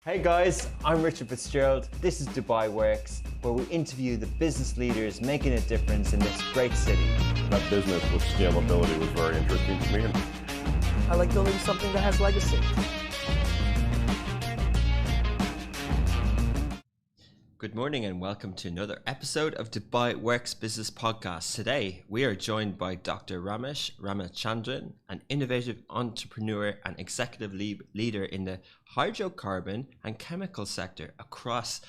Hey guys, I'm Richard Fitzgerald. This is Dubai Works, where we interview the business leaders making a difference in this great city. That business with scalability was very interesting to me. I like building something that has legacy. Good morning and welcome to another episode of Dubai Works Business Podcast. Today, we are joined by Dr. Ramesh Ramachandran, an innovative entrepreneur and executive leader in the hydrocarbon and chemical sector across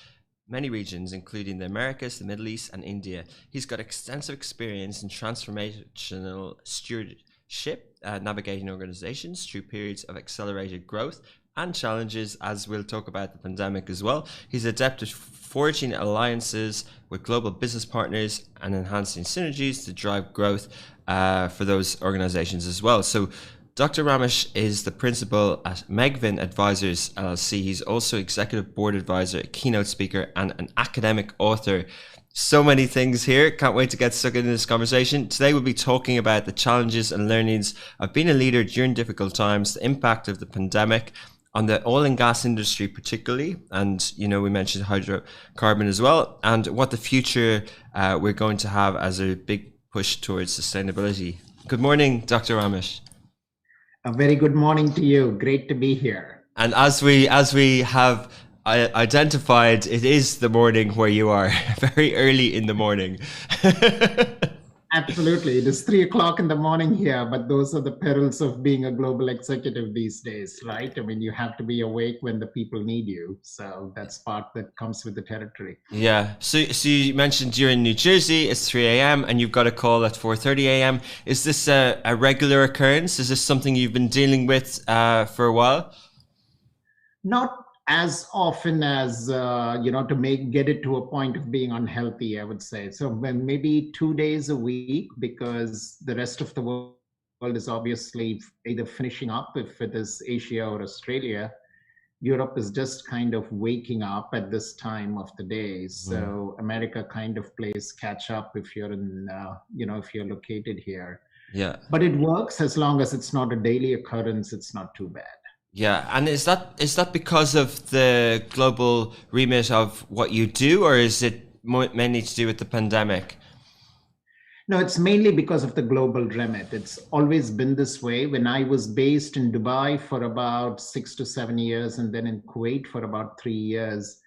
many regions, including the Americas, the Middle East, and India. He's got extensive experience in transformational stewardship, navigating organizations through periods of accelerated growth and challenges, as we'll talk about the pandemic as well. He's adept at forging alliances with global business partners and enhancing synergies to drive growth for those organizations as well. So Dr. Ramesh is the principal at Megvin Advisors LLC. He's also executive board advisor, a keynote speaker, and an academic author. So many things here. Can't wait to get stuck into this conversation. Today we'll be talking about the challenges and learnings of being a leader during difficult times, the impact of the pandemic on the oil and gas industry particularly, and we mentioned hydrocarbon as well, and what the future we're going to have as a big push towards sustainability. Good morning, Dr. Ramesh. A very good morning to you. Great to be here. And as we have identified, it is the morning where you are, very early in the morning. Absolutely. It is 3 o'clock in the morning here, but those are the perils of being a global executive these days, right? I mean, you have to be awake when the people need you. So that's part that comes with the territory. Yeah. So you mentioned you're in New Jersey, it's 3 a.m. and you've got a call at 4:30 a.m. Is this a regular occurrence? Is this something you've been dealing with for a while? Not as often as, to get it to a point of being unhealthy, I would say. So maybe 2 days a week, because the rest of the world is obviously either finishing up, if it is Asia or Australia. Europe is just kind of waking up at this time of the day. So America kind of plays catch up if you're if you're located here. Yeah. But it works as long as it's not a daily occurrence, it's not too bad. Yeah, and is that because of the global remit of what you do, or is it mainly to do with the pandemic? No, it's mainly because of the global remit. It's always been this way. When I was based in Dubai for about 6 to 7 years, and then in Kuwait for about 3 years,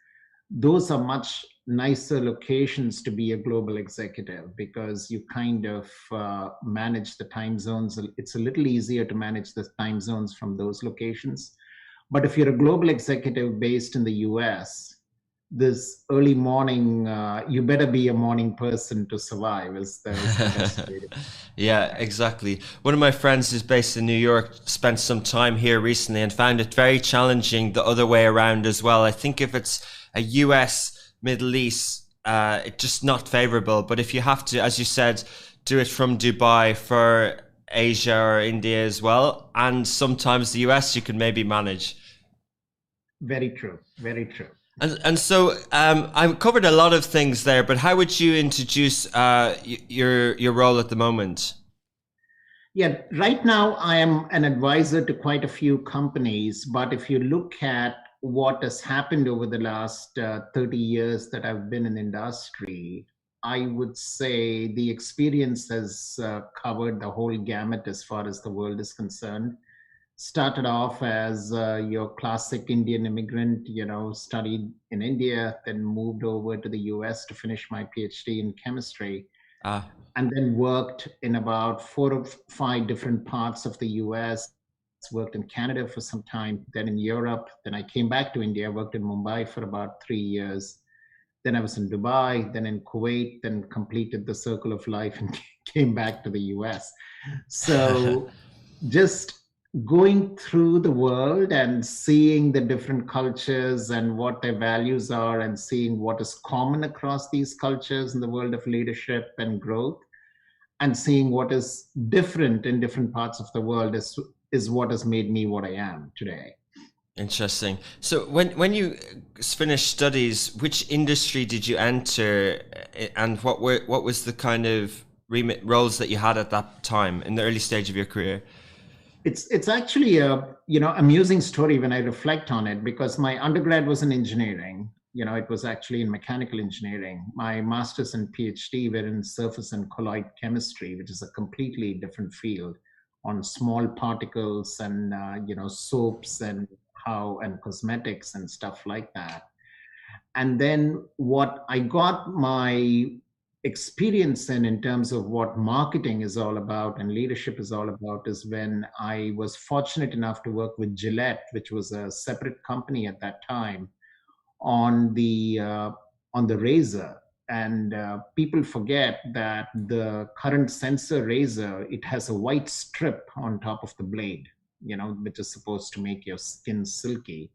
those are much nicer locations to be a global executive, because you kind of manage the time zones. It's a little easier to manage the time zones from those locations. But if you're a global executive based in the US, this early morning, you better be a morning person to survive, is the best way to. Yeah, exactly. One of my friends who's based in New York spent some time here recently and found it very challenging the other way around as well. I think if it's a US Middle East, it's just not favorable. But if you have to, as you said, do it from Dubai for Asia or India as well, and sometimes the US, you can maybe manage. Very true. Very true. And so I covered a lot of things there, but how would you introduce your role at the moment? Yeah, right now I am an advisor to quite a few companies, but if you look at what has happened over the last 30 years that I've been in the industry, I would say the experience has covered the whole gamut as far as the world is concerned. Started off as your classic Indian immigrant, studied in India, then moved over to the US to finish my PhD in chemistry. And then worked in about 4 or 5 different parts of the US. Worked in Canada for some time, then in Europe. Then I came back to India, worked in Mumbai for about 3 years. Then I was in Dubai, then in Kuwait, then completed the circle of life and came back to the US. So just going through the world and seeing the different cultures and what their values are, and seeing what is common across these cultures in the world of leadership and growth, and seeing what is different in different parts of the world is what has made me what I am today. Interesting. So when you finished studies, which industry did you enter, and what was the kind of remit roles that you had at that time in the early stage of your career? It's actually a amusing story when I reflect on it, because my undergrad was in engineering. It was actually in mechanical engineering. My master's and PhD were in surface and colloid chemistry, which is a completely different field on small particles and soaps and cosmetics and stuff like that. And then what I got my experience in terms of what marketing is all about and leadership is all about is when I was fortunate enough to work with Gillette, which was a separate company at that time, on the razor. And people forget that the current sensor razor, it has a white strip on top of the blade, which is supposed to make your skin silky.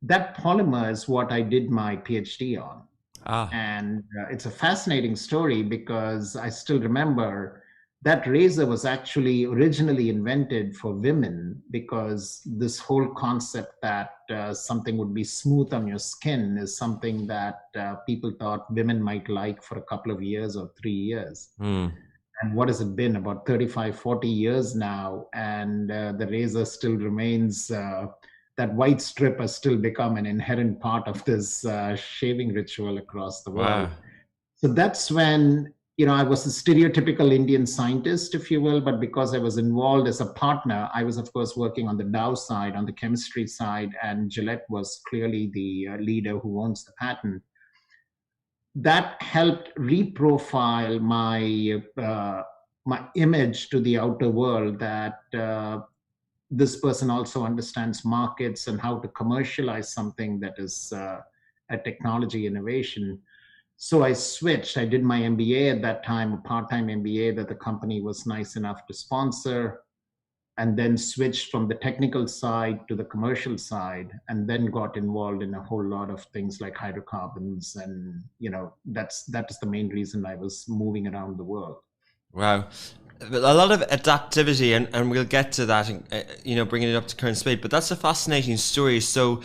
That polymer is what I did my PhD on. Ah, And it's a fascinating story because I still remember that razor was actually originally invented for women, because this whole concept that something would be smooth on your skin is something that people thought women might like for a couple of years or 3 years. hmm. And what has it been, about 35, 40 years now? And the razor still remains, that white strip has still become an inherent part of this shaving ritual across the world. Wow. So that's when, I was a stereotypical Indian scientist, if you will, but because I was involved as a partner, I was, of course, working on the Dow side, on the chemistry side, and Gillette was clearly the leader who owns the patent. That helped reprofile my image to the outer world, that this person also understands markets and how to commercialize something that is a technology innovation. So I switched. I did my MBA at that time, a part-time MBA that the company was nice enough to sponsor, and then switched from the technical side to the commercial side, and then got involved in a whole lot of things like hydrocarbons. And that is the main reason I was moving around the world. Wow. A lot of adaptivity, and we'll get to that, bringing it up to current speed. But that's a fascinating story. So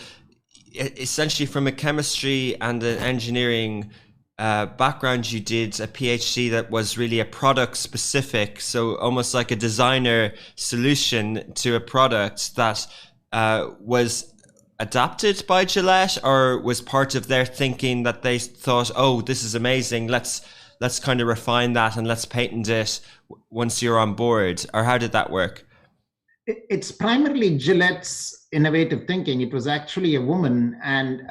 essentially from a chemistry and an engineering background, you did a PhD that was really a product specific. So almost like a designer solution to a product that was adapted by Gillette, or was part of their thinking that they thought, oh, this is amazing. Let's kind of refine that and let's patent it once you're on board. Or how did that work? It's primarily Gillette's innovative thinking. It was actually a woman. And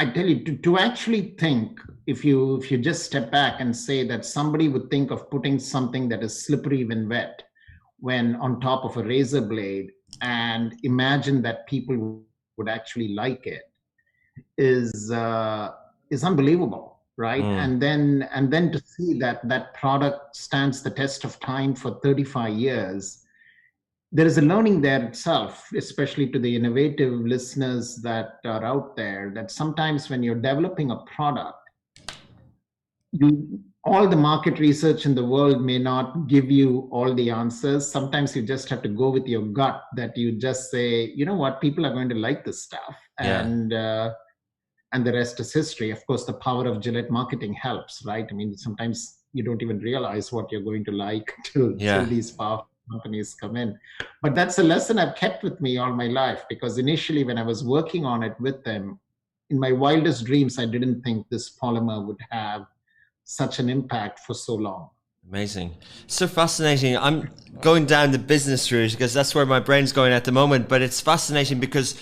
I tell you, to actually think, if you just step back and say that somebody would think of putting something that is slippery when wet, when on top of a razor blade, and imagine that people would actually like it, is unbelievable. Right. And then to see that product stands the test of time for 35 years, there is a learning there itself, especially to the innovative listeners that are out there, that sometimes when you're developing a product, all the market research in the world may not give you all the answers. Sometimes you just have to go with your gut, that you just say, you know what, people are going to like this stuff. Yeah. And the rest is history. Of course, the power of Gillette marketing helps, right? I mean, sometimes you don't even realize what you're going to like till these powerful companies come in. But that's a lesson I've kept with me all my life, because initially when I was working on it with them, in my wildest dreams, I didn't think this polymer would have such an impact for so long. Amazing. So fascinating. I'm going down the business route because that's where my brain's going at the moment, but it's fascinating because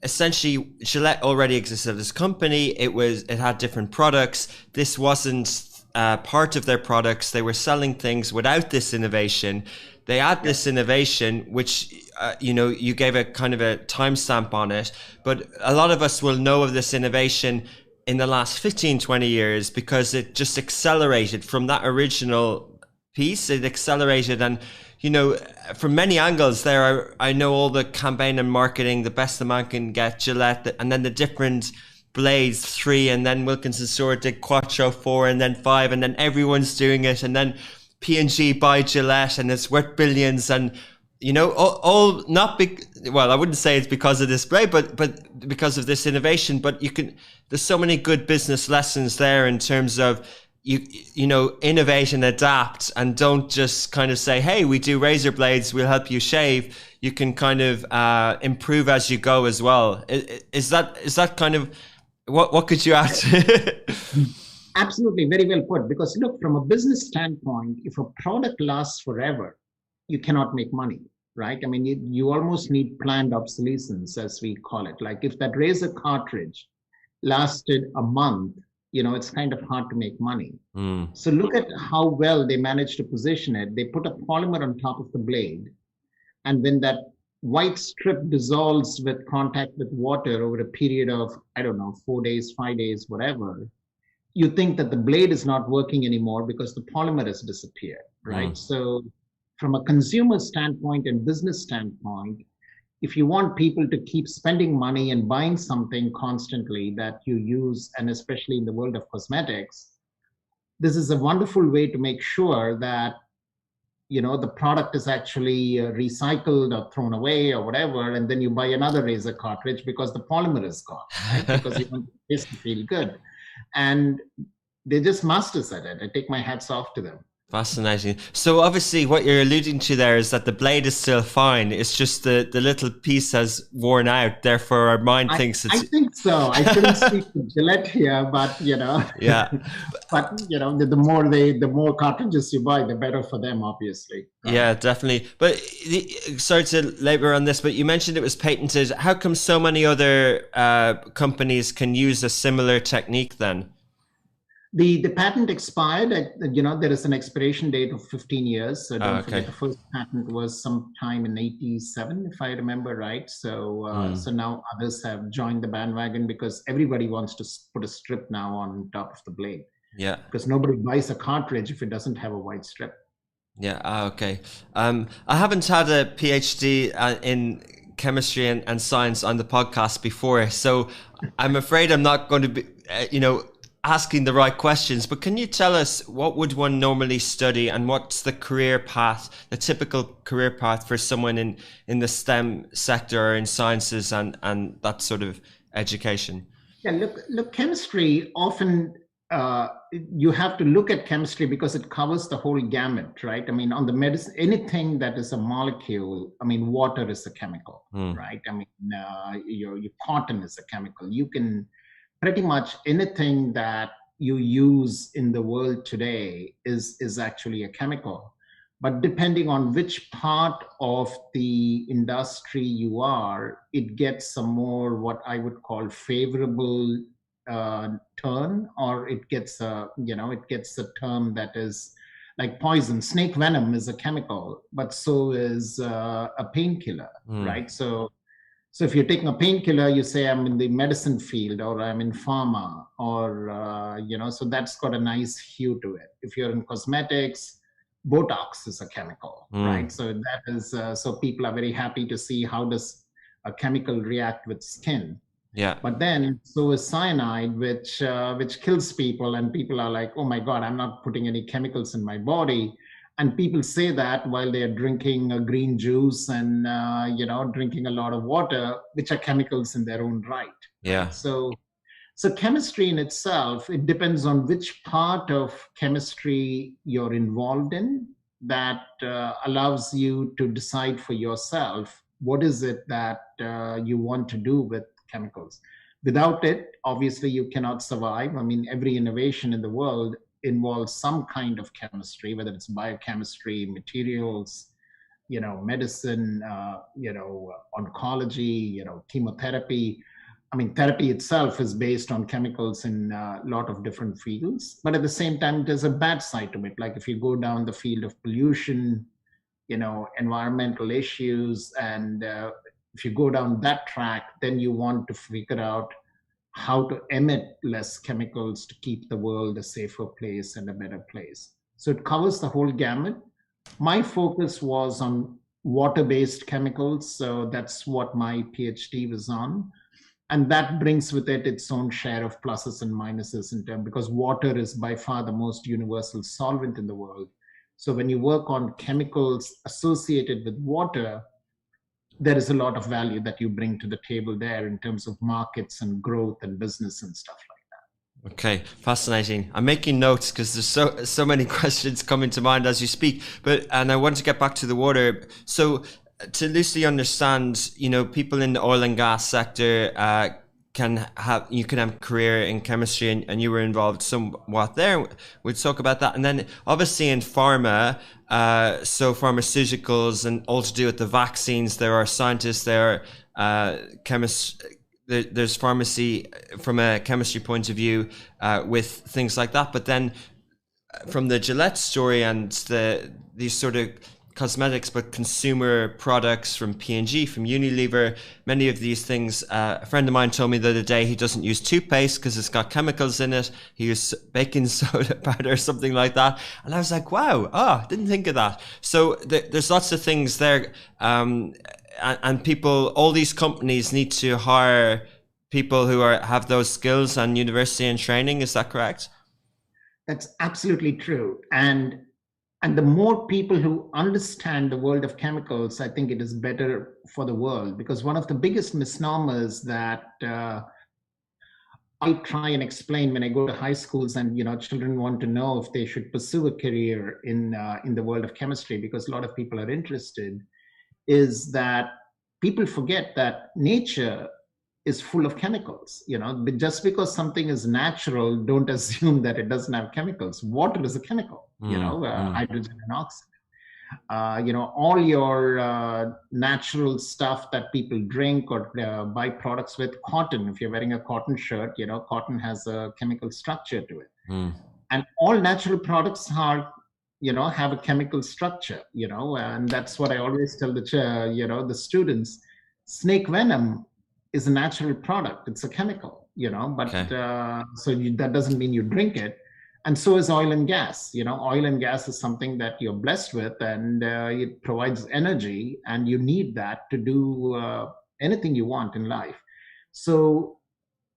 essentially Gillette already existed as a company. It had different products. This wasn't part of their products. They were selling things without this innovation. They add this innovation, which you gave a kind of a timestamp on it, but a lot of us will know of this innovation in the last 15, 20 years because it just accelerated from that original piece. It accelerated, and from many angles there, I know all the campaign and marketing, the best the man can get, Gillette, and then the different blades, 3, and then Wilkinson Sword did Quattro 4, and then 5, and then everyone's doing it, and then P&G buy Gillette, and it's worth billions, and all not big. Well, I wouldn't say it's because of this blade, but because of this innovation. But there's so many good business lessons there in terms of you know, innovate and adapt, and don't just kind of say, hey, we do razor blades, we'll help you shave. You can kind of improve as you go as well. Is that kind of what could you add? Absolutely, very well put. Because look, from a business standpoint, if a product lasts forever, you cannot make money, right? I mean, you almost need planned obsolescence, as we call it. Like if that razor cartridge lasted a month, you know, it's kind of hard to make money. So look at how well they managed to position it. They put a polymer on top of the blade, and when that white strip dissolves with contact with water over a period of, I don't know, 4 days, 5 days, whatever, you think that the blade is not working anymore because the polymer has disappeared, right? So from a consumer standpoint and business standpoint, if you want people to keep spending money and buying something constantly that you use, and especially in the world of cosmetics, this is a wonderful way to make sure that, you know, the product is actually recycled or thrown away or whatever, and then you buy another razor cartridge because the polymer is gone, right? Because you want the taste to feel good. And they're just masters at it. I take my hats off to them. Fascinating. So obviously what you're alluding to there is that the blade is still fine. It's just the little piece has worn out. Therefore our mind thinks it's... I think so. I couldn't speak to Gillette here, but you know. Yeah. But you know, the more cartridges you buy, the better for them, obviously. Right? Yeah, definitely. But sorry to labor on this, but you mentioned it was patented. How come so many other companies can use a similar technique then? The patent expired. You know, there is an expiration date of 15 years. So don't forget, the first patent was sometime in 87, if I remember right. So so now others have joined the bandwagon because everybody wants to put a strip now on top of the blade. Yeah. Because nobody buys a cartridge if it doesn't have a white strip. Yeah. Okay. I haven't had a PhD in chemistry and science on the podcast before, so I'm afraid I'm not going to be, you know, asking the right questions, but can you tell us what would one normally study and what's the career path, the typical career path for someone in the STEM sector or in sciences and that sort of education? Yeah, look, chemistry often, you have to look at chemistry because it covers the whole gamut, right? I mean, on the medicine, anything that is a molecule, I mean, water is a chemical, right? I mean, your cotton is a chemical. You can pretty much anything that you use in the world today is actually a chemical. But depending on which part of the industry you are, it gets a more what I would call favorable turn, or it gets a, you know, it gets a term that is like poison. Snake venom is a chemical, but so is a painkiller, right? So if you're taking a painkiller, you say, I'm in the medicine field or I'm in pharma or, you know, so that's got a nice hue to it. If you're in cosmetics, Botox is a chemical, right? So that is, so people are very happy to see how does a chemical react with skin. Yeah. But then so is cyanide, which kills people, and people are like, oh my God, I'm not putting any chemicals in my body. And people say that while they're drinking a green juice and, you know, drinking a lot of water, which are chemicals in their own right. Yeah. So chemistry in itself, it depends on which part of chemistry you're involved in that allows you to decide for yourself, what is it that you want to do with chemicals. Without it, obviously, you cannot survive. I mean, every innovation in the world involves some kind of chemistry, whether it's biochemistry, materials, you know, medicine, you know, oncology, you know, chemotherapy. I mean, therapy itself is based on chemicals in a lot of different fields, but at the same time, there's a bad side to it. Like if you go down the field of pollution, you know, environmental issues, and if you go down that track, then you want to figure out how to emit less chemicals to keep the world a safer place and a better place. So it covers the whole gamut. My focus was on water-based chemicals, so that's what my PhD was on. And that brings with it its own share of pluses and minuses in terms, because water is by far the most universal solvent in the world. So when you work on chemicals associated with water, there is a lot of value that you bring to the table there in terms of markets and growth and business and stuff like that. Okay, fascinating. I'm making notes because there's so many questions coming to mind as you speak. And I want to get back to the water. So to loosely understand, people in the oil and gas sector can have a career in chemistry, and you were involved somewhat there. We'll talk about that, and then obviously in pharma, so pharmaceuticals and all to do with the vaccines. There are scientists, there are chemists. There's pharmacy from a chemistry point of view with things like that. But then from the Gillette story and these sort of cosmetics, but consumer products from P&G, from Unilever, many of these things. A friend of mine told me the other day he doesn't use toothpaste because it's got chemicals in it. He uses baking soda powder or something like that. And I was like, wow, didn't think of that. So there's lots of things there. And people, all these companies need to hire people who have those skills and university and training. Is that correct? That's absolutely true. And the more people who understand the world of chemicals, I think it is better for the world, because one of the biggest misnomers that I try and explain when I go to high schools and children want to know if they should pursue a career in the world of chemistry, because a lot of people are interested, is that people forget that nature is full of chemicals. But just because something is natural, don't assume that it doesn't have chemicals. Water is a chemical, hydrogen and oxygen. All your natural stuff that people drink or buy products with. Cotton, if you're wearing a cotton shirt, cotton has a chemical structure to it. And all natural products are have a chemical structure, and that's what I always tell the students. Snake venom is a natural product. It's a chemical, but that doesn't mean you drink it. And so is oil and gas. Oil and gas is something that you're blessed with, and it provides energy, and you need that to do anything you want in life. So,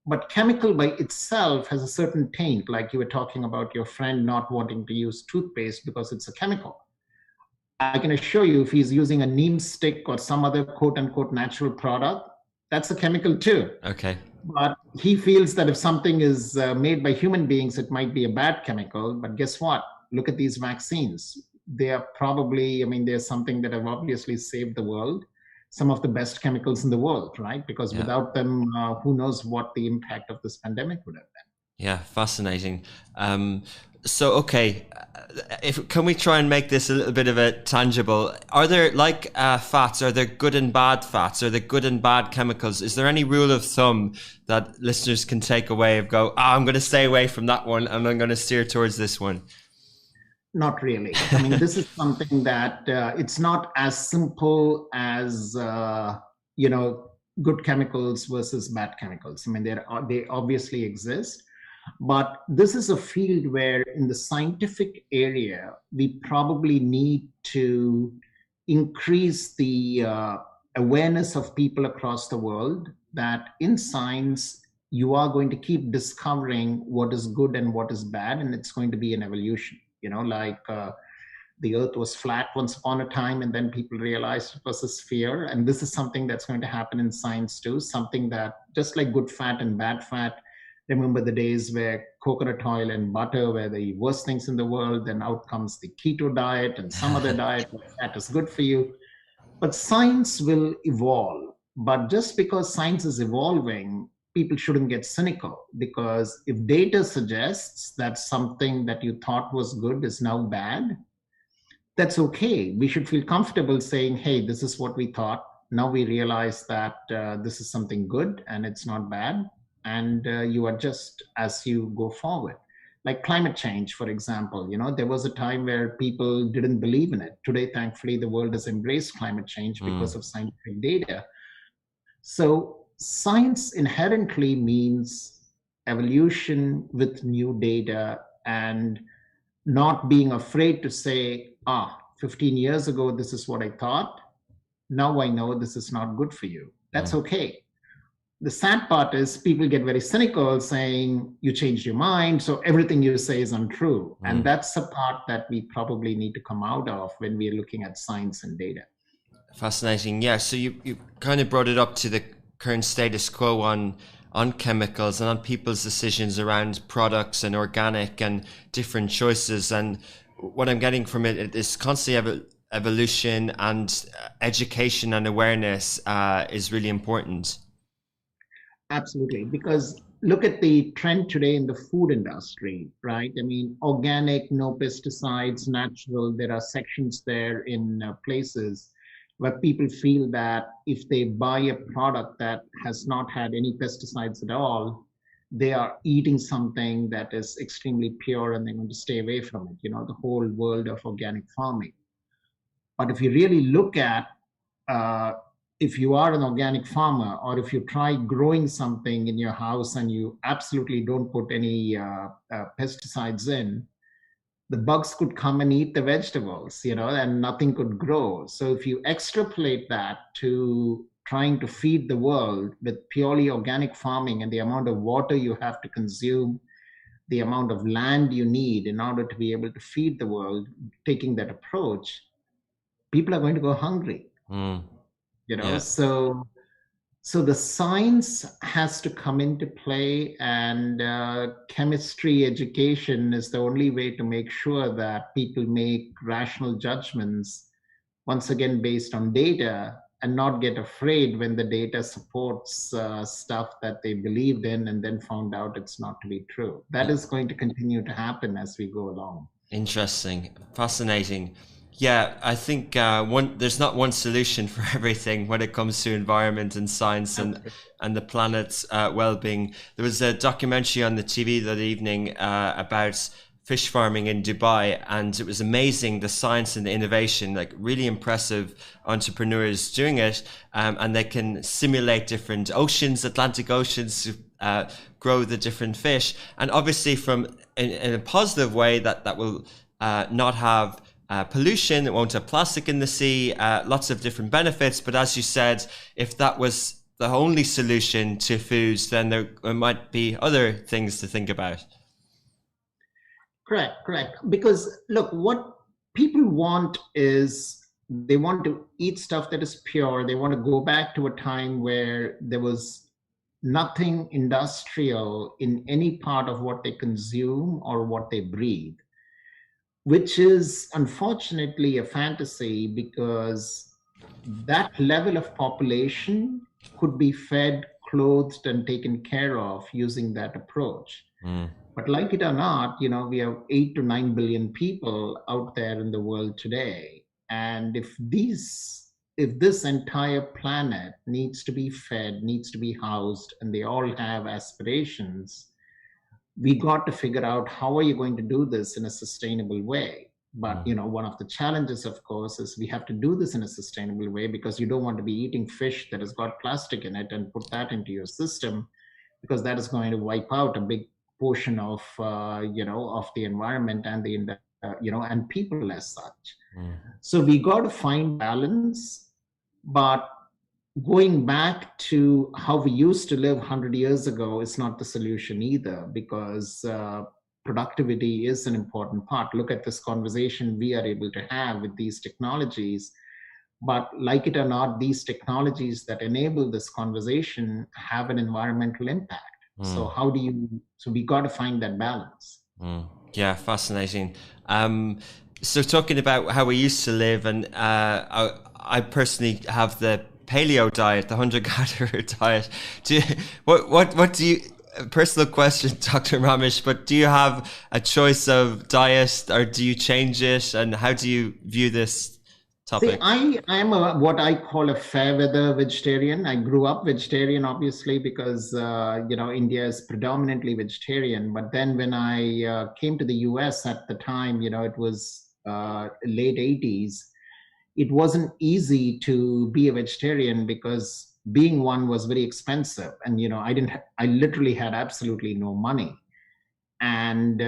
but chemical by itself has a certain taint, like you were talking about your friend not wanting to use toothpaste because it's a chemical. I can assure you, if he's using a neem stick or some other quote unquote natural product, that's a chemical too. Okay. But he feels that if something is made by human beings, it might be a bad chemical. But guess what? Look at these vaccines. They are probably, they're something that have obviously saved the world. Some of the best chemicals in the world, right? Because without them, who knows what the impact of this pandemic would have been. Yeah, fascinating. So, okay, can we try and make this a little bit of a tangible? Are there, like fats, are there good and bad fats? Are there good and bad chemicals? Is there any rule of thumb that listeners can take away of I'm going to stay away from that one and I'm going to steer towards this one? Not really. This is something that it's not as simple as, good chemicals versus bad chemicals. They obviously exist, but this is a field where in the scientific area, we probably need to increase the awareness of people across the world that in science, you are going to keep discovering what is good and what is bad, and it's going to be an evolution. The earth was flat once upon a time, and then people realized it was a sphere. And this is something that's going to happen in science too, something that just like good fat and bad fat, remember the days where coconut oil and butter were the worst things in the world, then out comes the keto diet and some other diet where fat is good for you. But science will evolve. But just because science is evolving, people shouldn't get cynical, because if data suggests that something that you thought was good is now bad, that's okay. We should feel comfortable saying, hey, this is what we thought. Now we realize that this is something good and it's not bad. And you adjust as you go forward. Like climate change, for example, there was a time where people didn't believe in it. Today, thankfully, the world has embraced climate change because of scientific data. So science inherently means evolution with new data, and not being afraid to say, 15 years ago, this is what I thought. Now I know this is not good for you. That's okay. The sad part is people get very cynical saying you changed your mind, so everything you say is untrue. And that's the part that we probably need to come out of when we're looking at science and data. Fascinating. Yeah. So you kind of brought it up to the current status quo on on chemicals and on people's decisions around products and organic and different choices. And what I'm getting from it is constantly evolution, and education and awareness is really important. Absolutely, because look at the trend today in the food industry, right? I mean, organic, no pesticides, natural. There are sections there in places where people feel that if they buy a product that has not had any pesticides at all, they are eating something that is extremely pure and they're going to stay away from it, the whole world of organic farming. But if you really look at uh, if you are an organic farmer, or if you try growing something in your house and you absolutely don't put any pesticides in, the bugs could come and eat the vegetables, and nothing could grow. So if you extrapolate that to trying to feed the world with purely organic farming and the amount of water you have to consume, the amount of land you need in order to be able to feed the world, taking that approach, people are going to go hungry. Mm. Yeah. So the science has to come into play, and chemistry education is the only way to make sure that people make rational judgments, once again based on data, and not get afraid when the data supports stuff that they believed in and then found out it's not to be true. That is going to continue to happen as we go along. Interesting, fascinating. Yeah, I think there's not one solution for everything when it comes to environment and science and the planet's well-being. There was a documentary on the TV that evening about fish farming in Dubai, and it was amazing, the science and the innovation, like really impressive entrepreneurs doing it, and they can simulate different oceans, Atlantic oceans, to grow the different fish, and obviously in a positive way that will not have pollution, it won't have plastic in the sea, lots of different benefits. But as you said, if that was the only solution to foods, then there might be other things to think about. Correct. Because look, what people want is they want to eat stuff that is pure. They want to go back to a time where there was nothing industrial in any part of what they consume or what they breathe, which is unfortunately a fantasy, because that level of population could be fed, clothed, and taken care of using that approach. But like it or not, we have 8 to 9 billion people out there in the world today. And if this entire planet needs to be fed, needs to be housed, and they all have aspirations, we got to figure out how are you going to do this in a sustainable way. But one of the challenges, of course, is we have to do this in a sustainable way, because you don't want to be eating fish that has got plastic in it and put that into your system, because that is going to wipe out a big portion of of the environment and and people as such. So we got to find balance. But going back to how we used to live 100 years ago is not the solution either, because productivity is an important part. Look at this conversation we are able to have with these technologies. But like it or not, these technologies that enable this conversation have an environmental impact. So we got to find that balance. Yeah, fascinating. So talking about how we used to live, and I personally have the paleo diet, the hunter-gatherer diet. What do you, personal question, Dr. Ramesh, but do you have a choice of diet, or do you change it, and how do you view this topic? See, I am what I call a fair weather vegetarian. I grew up vegetarian, obviously, because India is predominantly vegetarian. But then when I came to the US at the time, it was late 80s. It wasn't easy to be a vegetarian, because being one was very expensive, and I literally had absolutely no money. And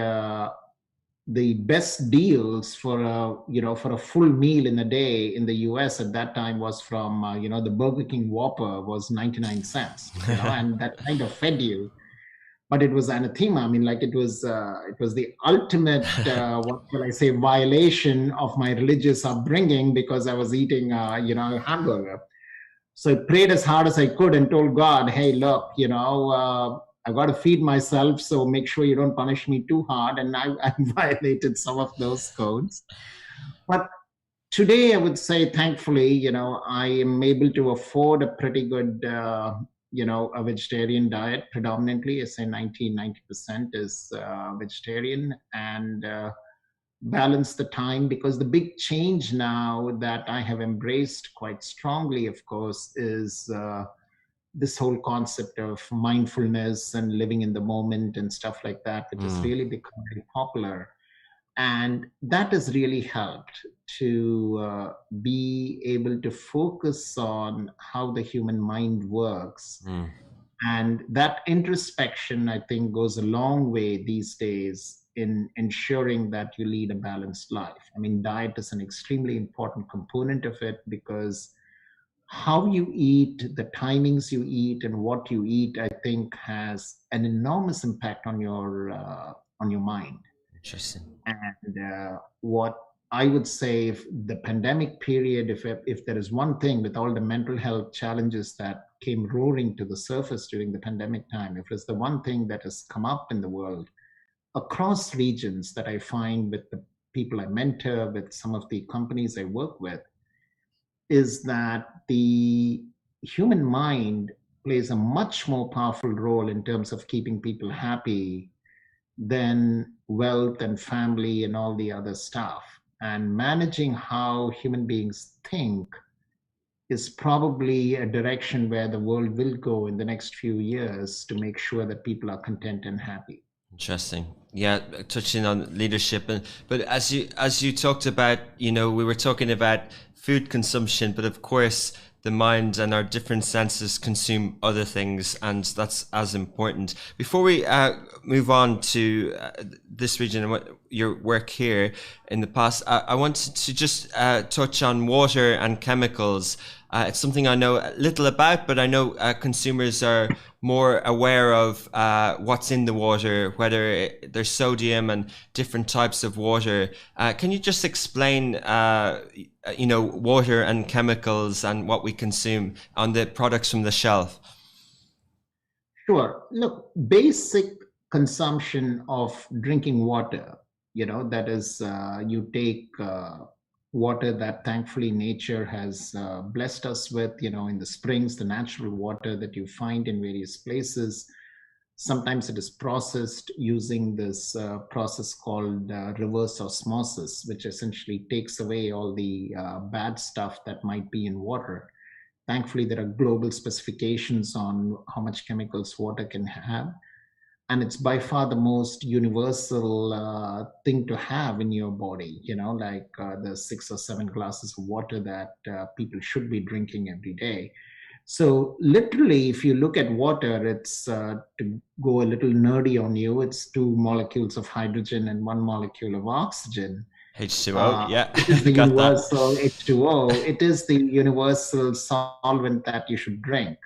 the best deals for a full meal in a day in the US at that time was from the Burger King Whopper was 99 cents, and that kind of fed you. But it was anathema. I mean, like it was the ultimate what will I say, violation of my religious upbringing, because I was eating a hamburger. So I prayed as hard as I could and told God, hey, look, I've got to feed myself, so make sure you don't punish me too hard. And I violated some of those codes. But today, I would say, thankfully, I am able to afford a pretty good, a vegetarian diet. Predominantly, I say 90% is vegetarian, and balance the time, because the big change now that I have embraced quite strongly, of course, is this whole concept of mindfulness and living in the moment and stuff like that, which has really become very popular. And that has really helped to be able to focus on how the human mind works. And that introspection, I think, goes a long way these days in ensuring that you lead a balanced life. I mean, diet is an extremely important component of it, because how you eat, the timings you eat, and what you eat, I think, has an enormous impact on your mind. Interesting. And what I would say, if the pandemic period, if there is one thing, with all the mental health challenges that came roaring to the surface during the pandemic time, if it's the one thing that has come up in the world across regions that I find with the people I mentor, with some of the companies I work with, is that the human mind plays a much more powerful role in terms of keeping people happy than wealth and family and all the other stuff. And managing how human beings think is probably a direction where the world will go in the next few years, to make sure that people are content and happy. Interesting. Yeah, touching on leadership, but as you talked about, we were talking about food consumption, but of course the mind and our different senses consume other things, and that's as important. Before we move on to this region and what your work here in the past, I wanted to just touch on water and chemicals. It's something I know little about, but I know consumers are more aware of what's in the water, whether there's sodium and different types of water. Can you just explain, water and chemicals and what we consume on the products from the shelf? Sure. Look, basic consumption of drinking water, that is, you take water that thankfully nature has blessed us with, in the springs, the natural water that you find in various places. Sometimes it is processed using this process called reverse osmosis, which essentially takes away all the bad stuff that might be in water. Thankfully, there are global specifications on how much chemicals water can have. And it's by far the most universal thing to have in your body, like the 6 or 7 glasses of water that people should be drinking every day. So literally, if you look at water, it's to go a little nerdy on you, it's 2 molecules of hydrogen and 1 molecule of oxygen. H2O, yeah, It is the got that. universal H2O. It is the universal solvent that you should drink.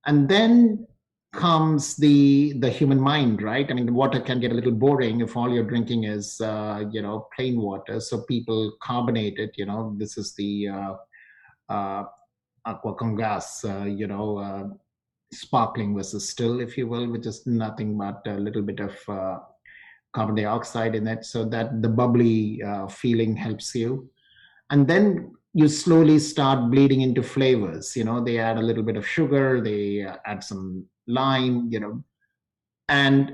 And then comes the human mind, right? I mean, the water can get a little boring if all you're drinking is plain water. So people carbonate it. This is the aqua con gas, sparkling versus still, if you will, which is nothing but a little bit of carbon dioxide in it, so that the bubbly feeling helps you. And then you slowly start bleeding into flavors. They add a little bit of sugar, they add some lime, and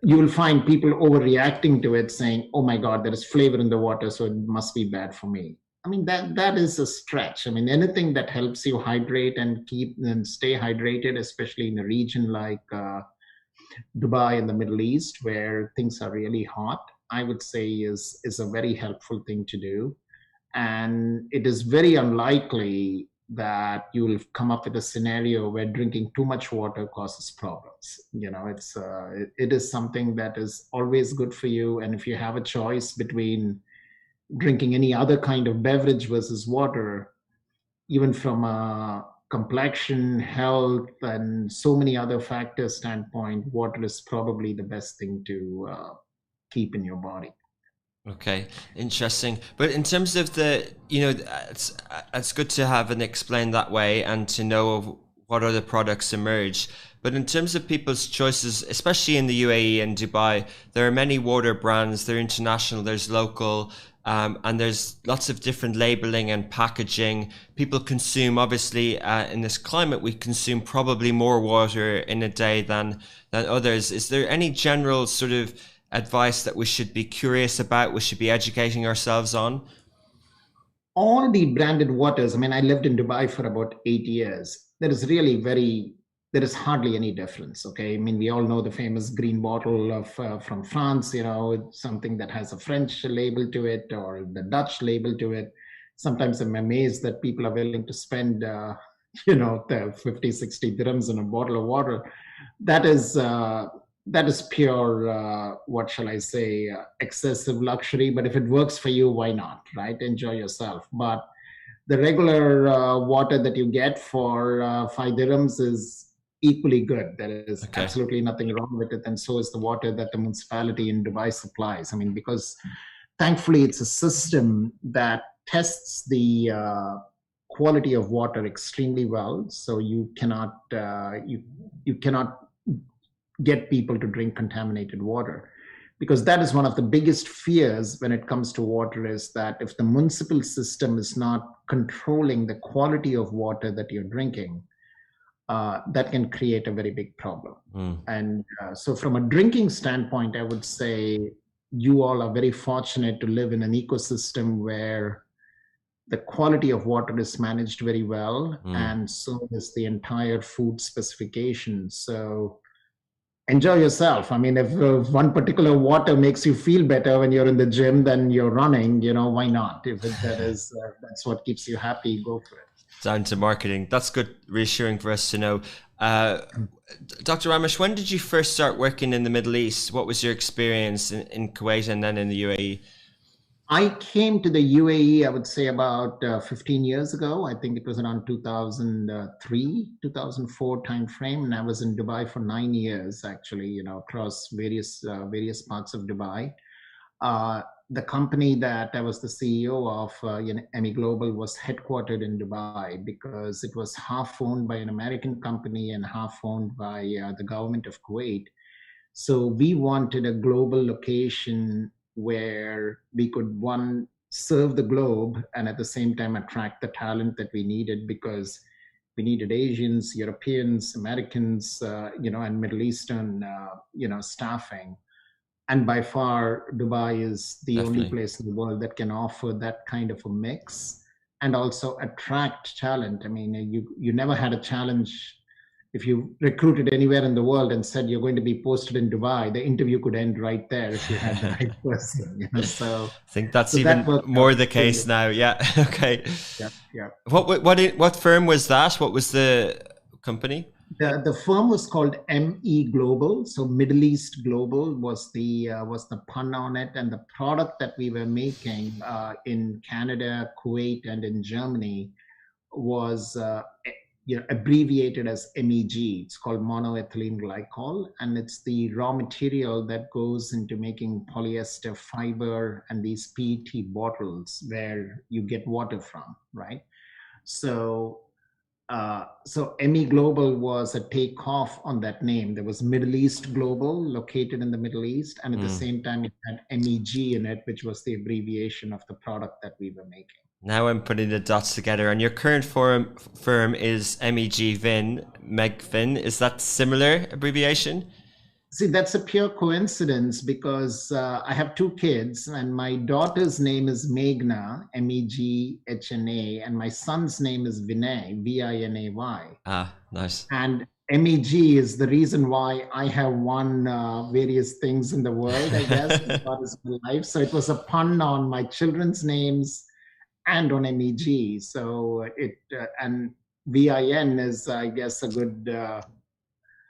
you will find people overreacting to it, saying, oh my God, there is flavor in the water, so it must be bad for me. I mean, that is a stretch. I mean, anything that helps you hydrate and keep and stay hydrated, especially in a region like Dubai in the Middle East, where things are really hot, I would say is a very helpful thing to do. And it is very unlikely that you will come up with a scenario where drinking too much water causes problems. It is something that is always good for you. And if you have a choice between drinking any other kind of beverage versus water, even from a complexion, health, and so many other factors standpoint, water is probably the best thing to keep in your body. Okay, interesting. But in terms of it's good to have it explained that way and to know of what other products emerge. But in terms of people's choices, especially in the UAE and Dubai, there are many water brands. They're international, there's local, and there's lots of different labeling and packaging. People consume, obviously, in this climate, we consume probably more water in a day than others. Is there any general sort of advice that we should be curious about, we should be educating ourselves on? All the branded waters, I mean, I lived in Dubai for about 8 years. There is hardly any difference. Okay. I mean, we all know the famous green bottle of from France, something that has a French label to it or the Dutch label to it. Sometimes I'm amazed that people are willing to spend, the 50, 60 dirhams on a bottle of water. That is, that is pure, what shall I say, excessive luxury. But if it works for you, why not, right? Enjoy yourself. But the regular water that you get for 5 dirhams is equally good. There is absolutely nothing wrong with it. And so is the water that the municipality in Dubai supplies. I mean, because thankfully it's a system that tests the quality of water extremely well. So you cannot get people to drink contaminated water, because that is one of the biggest fears when it comes to water, is that if the municipal system is not controlling the quality of water that you're drinking, that can create a very big problem. And so from a drinking standpoint, I would say you all are very fortunate to live in an ecosystem where the quality of water is managed very well, and so is the entire food specification. So enjoy yourself. I mean, if one particular water makes you feel better when you're in the gym, then you're running, why not? If that's what keeps you happy, go for it. Down to marketing. That's good, reassuring for us to know. Dr. Ramesh, when did you first start working in the Middle East? What was your experience in Kuwait and then in the UAE? I came to the UAE, I would say about 15 years ago. I think it was around 2003, 2004 timeframe. And I was in Dubai for 9 years, actually, across various parts of Dubai. The company that I was the CEO of, EMI Global, was headquartered in Dubai because it was half owned by an American company and half owned by the government of Kuwait. So we wanted a global location where we could, one, serve the globe and at the same time attract the talent that we needed, because we needed Asians, Europeans, Americans, and Middle Eastern, staffing. And by far, Dubai is the only place in the world that can offer that kind of a mix and also attract talent. I mean, you never had a challenge. If you recruited anywhere in the world and said you're going to be posted in Dubai, the interview could end right there if you had the right person. So I think that's even more the case now. Yeah. Okay. Yeah. What firm was that? What was the company? The firm was called ME Global. So Middle East Global was the pun on it, and the product that we were making in Canada, Kuwait, and in Germany was abbreviated as MEG. It's called monoethylene glycol, and it's the raw material that goes into making polyester fiber and these PET bottles where you get water from, right? So ME Global was a takeoff on that name. There was Middle East Global, located in the Middle East, and at the same time it had MEG in it, which was the abbreviation of the product that we were making. Now I'm putting the dots together. And your current firm is MEG Vin, MEGVin. Is that similar abbreviation? See, that's a pure coincidence because I have two kids, and my daughter's name is Meghna, MEGHNA, and my son's name is Vinay, VINAY. Ah, nice. And MEG is the reason why I have won various things in the world, I guess, as far as my life. So it was a pun on my children's names and on MEG. So and VIN is, I guess, a good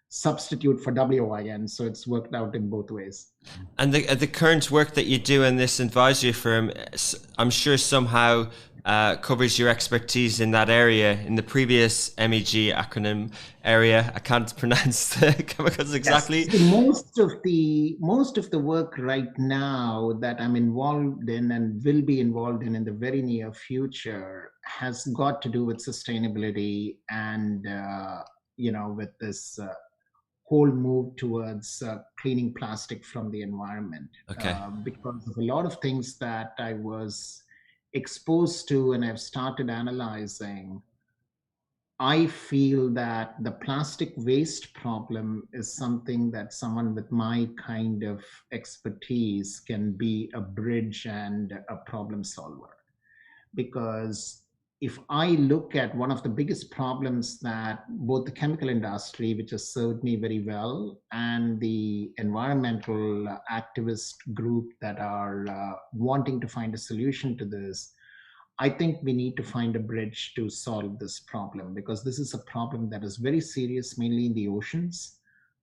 substitute for WIN. So it's worked out in both ways. And the current work that you do in this advisory firm, I'm sure somehow covers your expertise in that area. In the previous MEG acronym area, I can't pronounce the chemicals exactly. Yes. Most of the work right now that I'm involved in and will be involved in the very near future has got to do with sustainability and with this whole move towards cleaning plastic from the environment. Okay. Because of a lot of things that I was exposed to and I've started analyzing, I feel that the plastic waste problem is something that someone with my kind of expertise can be a bridge and a problem solver. Because if I look at one of the biggest problems that both the chemical industry, which has served me very well, and the environmental activist group that are wanting to find a solution to this, I think we need to find a bridge to solve this problem, because this is a problem that is very serious, mainly in the oceans,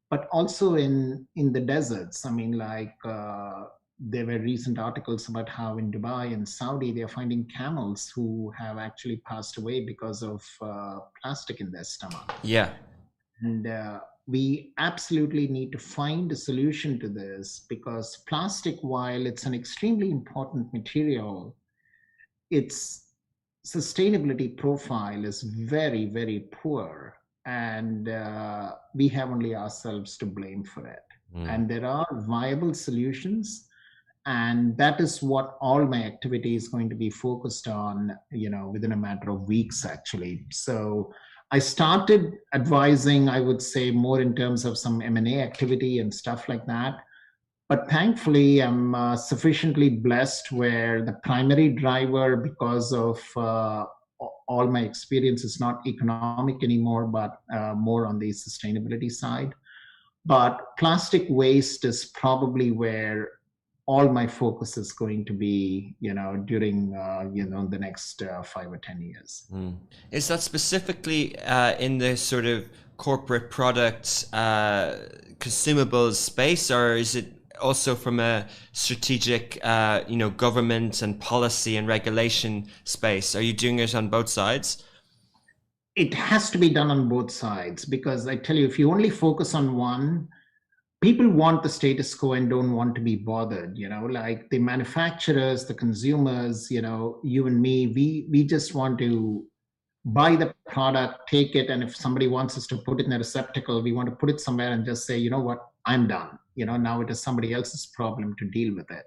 but also in the deserts. I mean, there were recent articles about how in Dubai and Saudi, they are finding camels who have actually passed away because of plastic in their stomach. Yeah. And we absolutely need to find a solution to this, because plastic, while it's an extremely important material, its sustainability profile is very, very poor. And we have only ourselves to blame for it. And there are viable solutions. And that is what all my activity is going to be focused on, within a matter of weeks, actually. So I started advising, I would say, more in terms of some M&A activity and stuff like that. But thankfully, I'm sufficiently blessed where the primary driver, because of all my experience, is not economic anymore, but more on the sustainability side. But plastic waste is probably where all my focus is going to be, during, the next 5 or 10 years. Is that specifically in the sort of corporate products, consumables space, or is it also from a strategic, government and policy and regulation space? Are you doing it on both sides? It has to be done on both sides, because I tell you, if you only focus on one, people want the status quo and don't want to be bothered, like the manufacturers, the consumers, you and me, we just want to buy the product, take it, and if somebody wants us to put it in a receptacle, we want to put it somewhere and just say, you know what, I'm done. Now it is somebody else's problem to deal with it.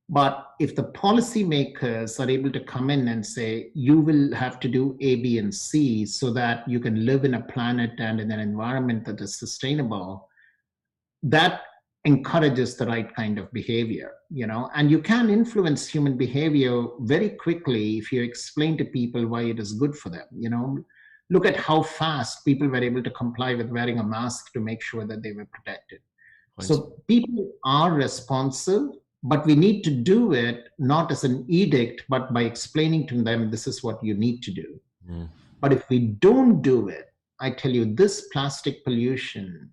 But if the policymakers are able to come in and say, you will have to do A, B, and C so that you can live in a planet and in an environment that is sustainable, that encourages the right kind of behavior, and you can influence human behavior very quickly if you explain to people why it is good for them. Look at how fast people were able to comply with wearing a mask to make sure that they were protected. So people are responsive, but we need to do it not as an edict, but by explaining to them, this is what you need to do. But if we don't do it, I tell you, this plastic pollution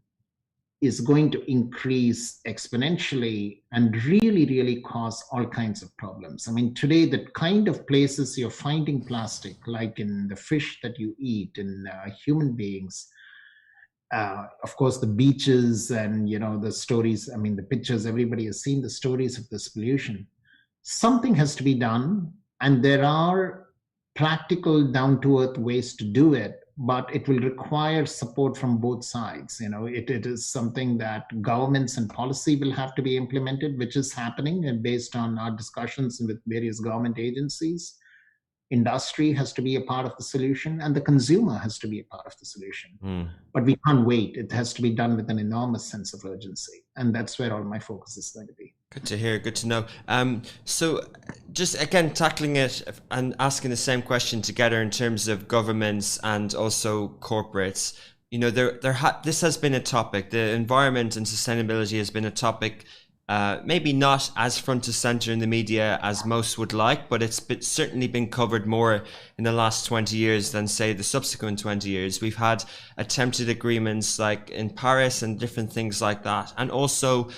is going to increase exponentially and really, really cause all kinds of problems. I mean, today, the kind of places you're finding plastic, like in the fish that you eat, in human beings, of course, the beaches and, the stories, I mean, the pictures, everybody has seen the stories of this pollution. Something has to be done, and there are practical, down-to-earth ways to do it, but it will require support from both sides. It is something that governments and policy will have to be implemented, which is happening, and based on our discussions with various government agencies. Industry has to be a part of the solution, and the consumer has to be a part of the solution. But we can't wait. It has to be done with an enormous sense of urgency. And that's where all my focus is going to be. Good to hear. Good to know. So just again, tackling it and asking the same question together in terms of governments and also corporates, this has been a topic. The environment and sustainability has been a topic, maybe not as front and center in the media as most would like, but it's certainly been covered more in the last 20 years than, say, the subsequent 20 years. We've had attempted agreements like in Paris and different things like that. And also,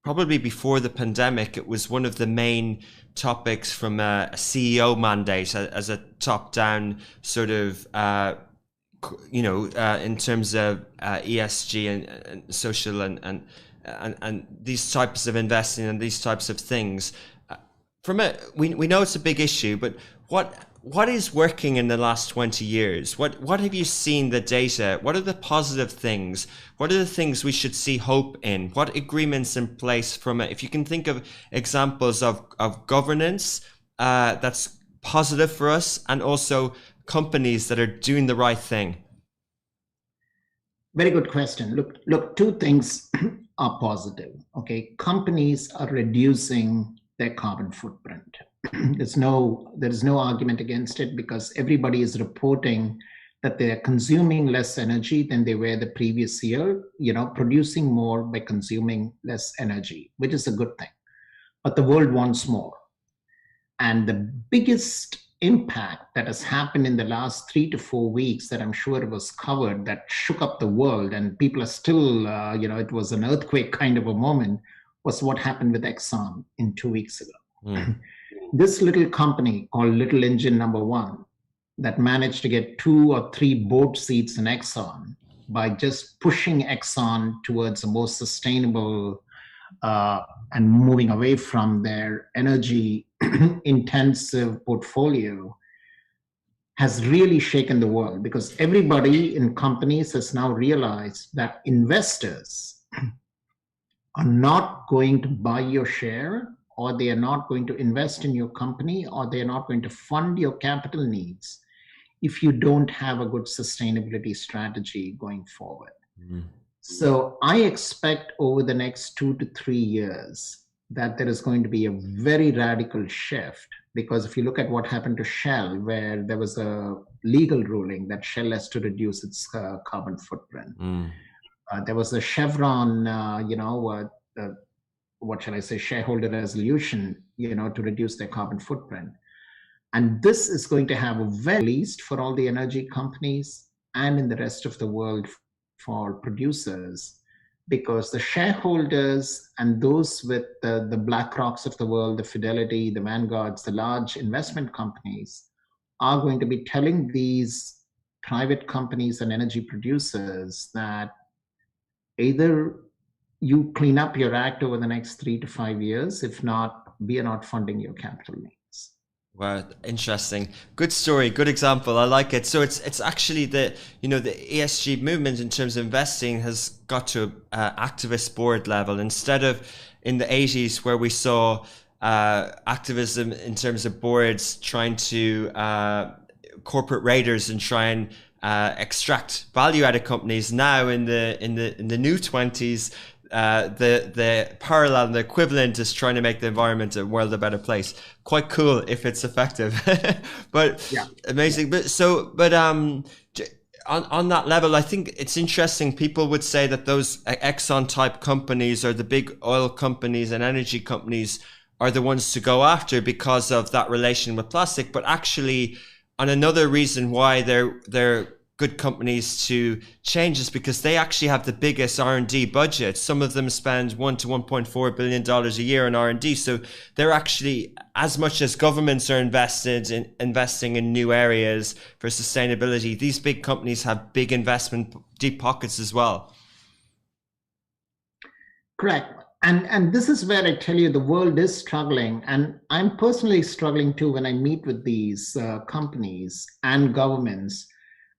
probably before the pandemic, it was one of the main topics from a CEO mandate as a top-down sort of, in terms of ESG and social and these types of investing and these types of things. We know it's a big issue, but what is working in the last 20 years? What have you seen the data? What are the positive things? What are the things we should see hope in? What agreements in place from it? If you can think of examples of governance that's positive for us, and also companies that are doing the right thing. Very good question. Look, two things are positive. Okay, companies are reducing their carbon footprint. There is no argument against it, because everybody is reporting that they are consuming less energy than they were the previous year, producing more by consuming less energy, which is a good thing. But the world wants more. And the biggest impact that has happened in the last 3 to 4 weeks that I'm sure it was covered, that shook up the world, and people are still, it was an earthquake kind of a moment, was what happened with Exxon in 2 weeks ago. Mm. This little company called Little Engine Number One that managed to get 2 or 3 board seats in Exxon by just pushing Exxon towards a more sustainable and moving away from their energy intensive portfolio, has really shaken the world, because everybody in companies has now realized that investors are not going to buy your share, or they are not going to invest in your company, or they are not going to fund your capital needs if you don't have a good sustainability strategy going forward. Mm-hmm. So I expect over the next 2 to 3 years that there is going to be a very radical shift, because if you look at what happened to Shell, where there was a legal ruling that Shell has to reduce its carbon footprint. There was a Chevron, what shall I say, shareholder resolution, to reduce their carbon footprint. And this is going to have a very least for all the energy companies and in the rest of the world for producers, because the shareholders and those with the BlackRocks of the world, the Fidelity, the Vanguards, the large investment companies are going to be telling these private companies and energy producers that either you clean up your act over the next 3 to 5 years. If not, we are not funding your capital needs. Wow, interesting. Good story, good example. I like it. So it's actually the ESG movement in terms of investing has got to activist board level, instead of in the 80s where we saw activism in terms of boards trying to corporate raiders and try and extract value out of companies. Now in the new 20s, the parallel and the equivalent is trying to make the environment a world a better place. Quite cool if it's effective, but yeah. Amazing. But on that level, I think it's interesting. People would say that those Exxon type companies or the big oil companies and energy companies are the ones to go after because of that relation with plastic. But actually, on another reason why they're good companies to change is because they actually have the biggest R&D budget. Some of them spend $1 to $1.4 billion a year on R&D. So they're actually, as much as governments are investing in new areas for sustainability, these big companies have big investment, deep pockets as well. Correct. And this is where I tell you the world is struggling. And I'm personally struggling too when I meet with these companies and governments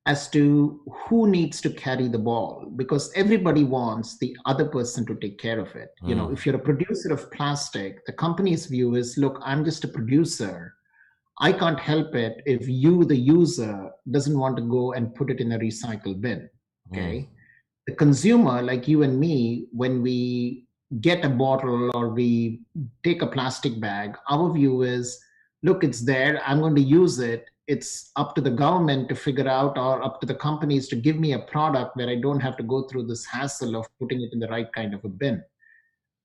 as to who needs to carry the ball, because everybody wants the other person to take care of it. If you're a producer of plastic, the company's view is, look, I'm just a producer. I can't help it if you, the user, doesn't want to go and put it in a recycle bin. Okay. The consumer, like you and me, when we get a bottle or we take a plastic bag, our view is, look, it's there, I'm going to use it. It's up to the government to figure out, or up to the companies to give me a product where I don't have to go through this hassle of putting it in the right kind of a bin.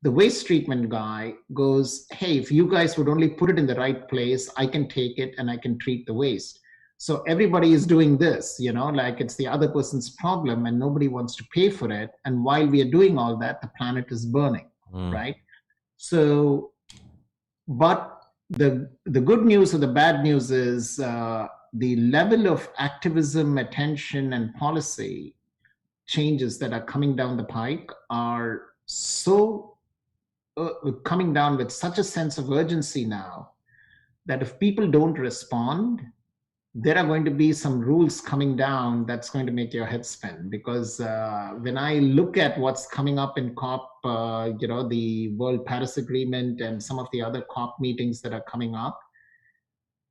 The waste treatment guy goes, hey, if you guys would only put it in the right place, I can take it and I can treat the waste. So everybody is doing this, like it's the other person's problem and nobody wants to pay for it. And while we are doing all that, the planet is burning, right? So, but the good news or the bad news is the level of activism, attention, and policy changes that are coming down the pike are so coming down with such a sense of urgency now that if people don't respond, there are going to be some rules coming down that's going to make your head spin. Because when I look at what's coming up in COP, the World Paris Agreement and some of the other COP meetings that are coming up,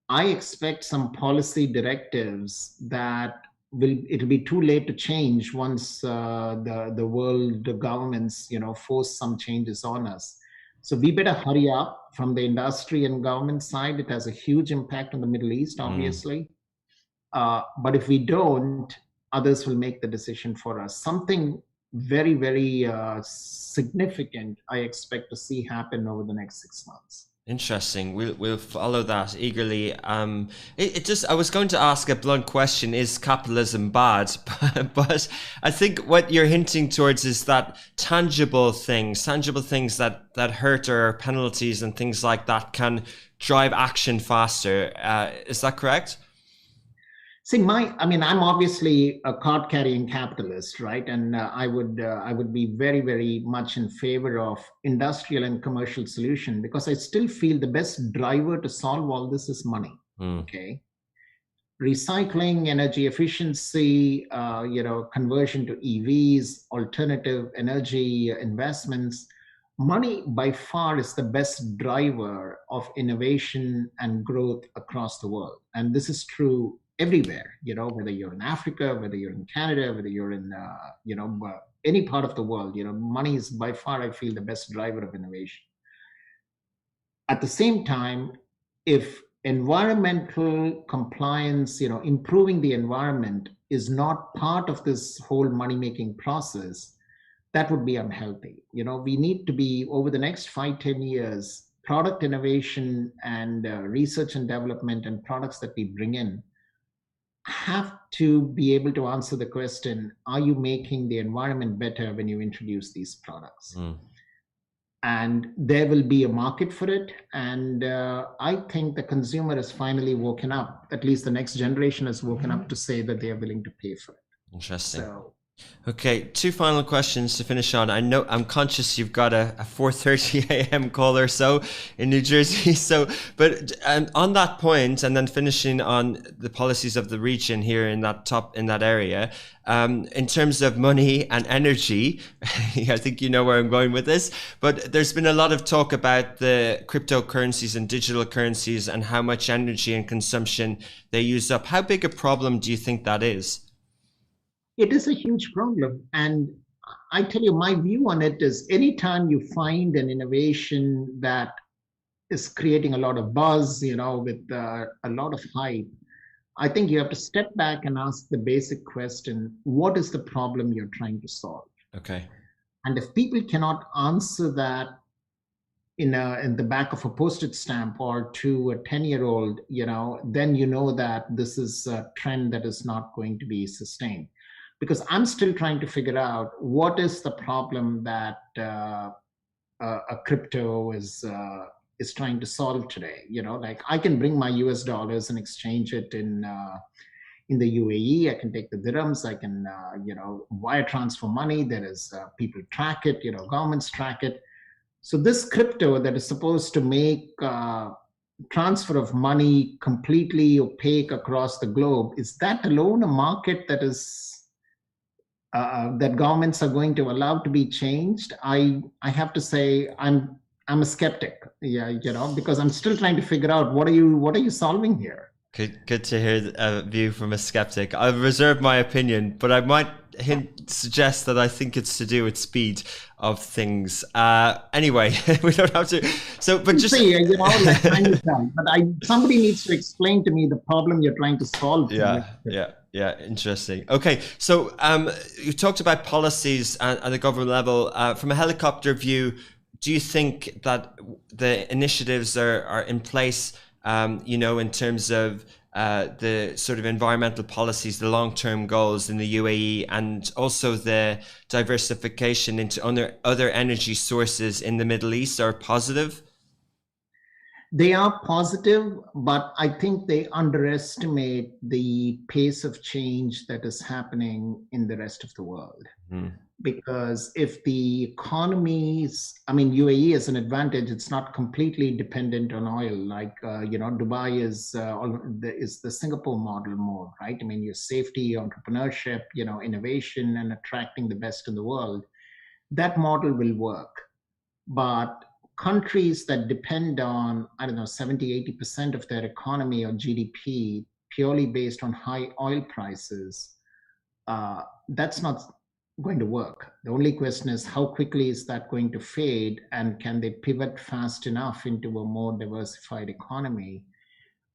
I expect some policy directives that it'll be too late to change once the world governments, force some changes on us. So we better hurry up from the industry and government side. It has a huge impact on the Middle East, obviously. But if we don't, others will make the decision for us. Something very, very significant I expect to see happen over the next 6 months. Interesting. We'll follow that eagerly. I was going to ask a blunt question: is capitalism bad? But I think what you're hinting towards is that tangible things that hurt, or penalties and things like that, can drive action faster. Is that correct? See, I'm obviously a card-carrying capitalist, right? And I would be very, very much in favor of industrial and commercial solution, because I still feel the best driver to solve all this is money. Okay, recycling, energy efficiency, conversion to EVs, alternative energy investments. Money by far is the best driver of innovation and growth across the world, and this is true everywhere, whether you're in Africa, whether you're in Canada, whether you're in, any part of the world, money is by far, I feel, the best driver of innovation. At the same time, if environmental compliance, improving the environment is not part of this whole money-making process, that would be unhealthy. We need to be, over the next 5-10 years, product innovation and research and development and products that we bring in have to be able to answer the question, are you making the environment better when you introduce these products? And there will be a market for it. And I think the consumer has finally woken up, at least the next generation has woken up to say that they are willing to pay for it. Interesting. So, okay, 2 final questions to finish on. I know I'm conscious you've got a 4:30 a.m. call or so in New Jersey. But on that point, and then finishing on the policies of the region here in that area, in terms of money and energy, I think you know where I'm going with this. But there's been a lot of talk about the cryptocurrencies and digital currencies and how much energy and consumption they use up. How big a problem do you think that is? It is a huge problem. And I tell you, my view on it is, anytime you find an innovation that is creating a lot of buzz, with a lot of hype, I think you have to step back and ask the basic question, what is the problem you're trying to solve? Okay. And if people cannot answer that in the back of a postage stamp or to a 10-year-old, then you know that this is a trend that is not going to be sustained. Because I'm still trying to figure out what is the problem that a crypto is trying to solve today. Like, I can bring my US dollars and exchange it in the UAE. I can take the dirhams. I can wire transfer money. There is people track it. Governments track it. So this crypto that is supposed to make transfer of money completely opaque across the globe, is that alone a market that is that governments are going to allow to be changed? I have to say I'm a skeptic, because I'm still trying to figure out what are you solving here. Good to hear a view from a skeptic. I've reserved my opinion, but I might suggest that I think it's to do with speed of things. Anyway, we don't have to. So, but just somebody needs to explain to me the problem you're trying to solve. Yeah, interesting. Okay, so you talked about policies at the government level. From a helicopter view, do you think that the initiatives are in place, in terms of the sort of environmental policies, the long-term goals in the UAE, and also the diversification into other energy sources in the Middle East are positive? They are positive, but I think they underestimate the pace of change that is happening in the rest of the world. Mm. Because if the economies, I mean, UAE is an advantage. It's not completely dependent on oil. Like, Dubai is the Singapore model more, right? I mean, your safety, entrepreneurship, innovation, and attracting the best in the world. That model will work. But countries that depend on, I don't know, 70, 80% of their economy or GDP purely based on high oil prices, that's not going to work. The only question is how quickly is that going to fade, and can they pivot fast enough into a more diversified economy?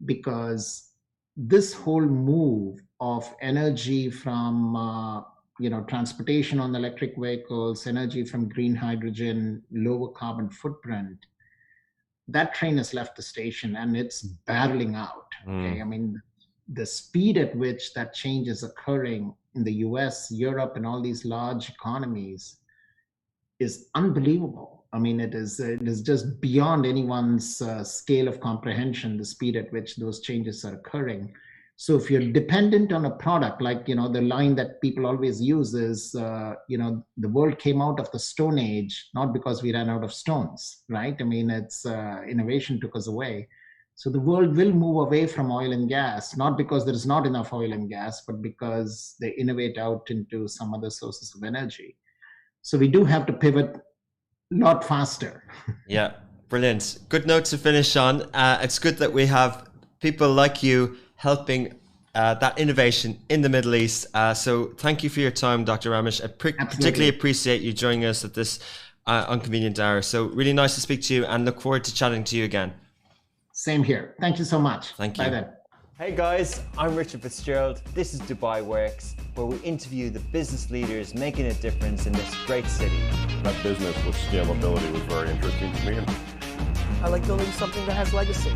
Because this whole move of energy from transportation on electric vehicles, energy from green hydrogen, lower carbon footprint, that train has left the station and it's barreling out. Okay, I mean, the speed at which that change is occurring in the US, Europe, and all these large economies is unbelievable. I mean, it is just beyond anyone's scale of comprehension, the speed at which those changes are occurring. So if you're dependent on a product, like, the line that people always use is, the world came out of the Stone Age, not because we ran out of stones, right? I mean, it's innovation took us away. So the world will move away from oil and gas, not because there is not enough oil and gas, but because they innovate out into some other sources of energy. So we do have to pivot a lot faster. Yeah, brilliant. Good note to finish on. It's good that we have people like you helping that innovation in the Middle East. So thank you for your time, Dr. Ramesh. I particularly appreciate you joining us at this inconvenient hour. So really nice to speak to you and look forward to chatting to you again. Same here. Thank you so much. Thank you. Bye then. Hey guys, I'm Richard Fitzgerald. This is Dubai Works, where we interview the business leaders making a difference in this great city. That business with scalability was very interesting to me. I like building something that has legacy.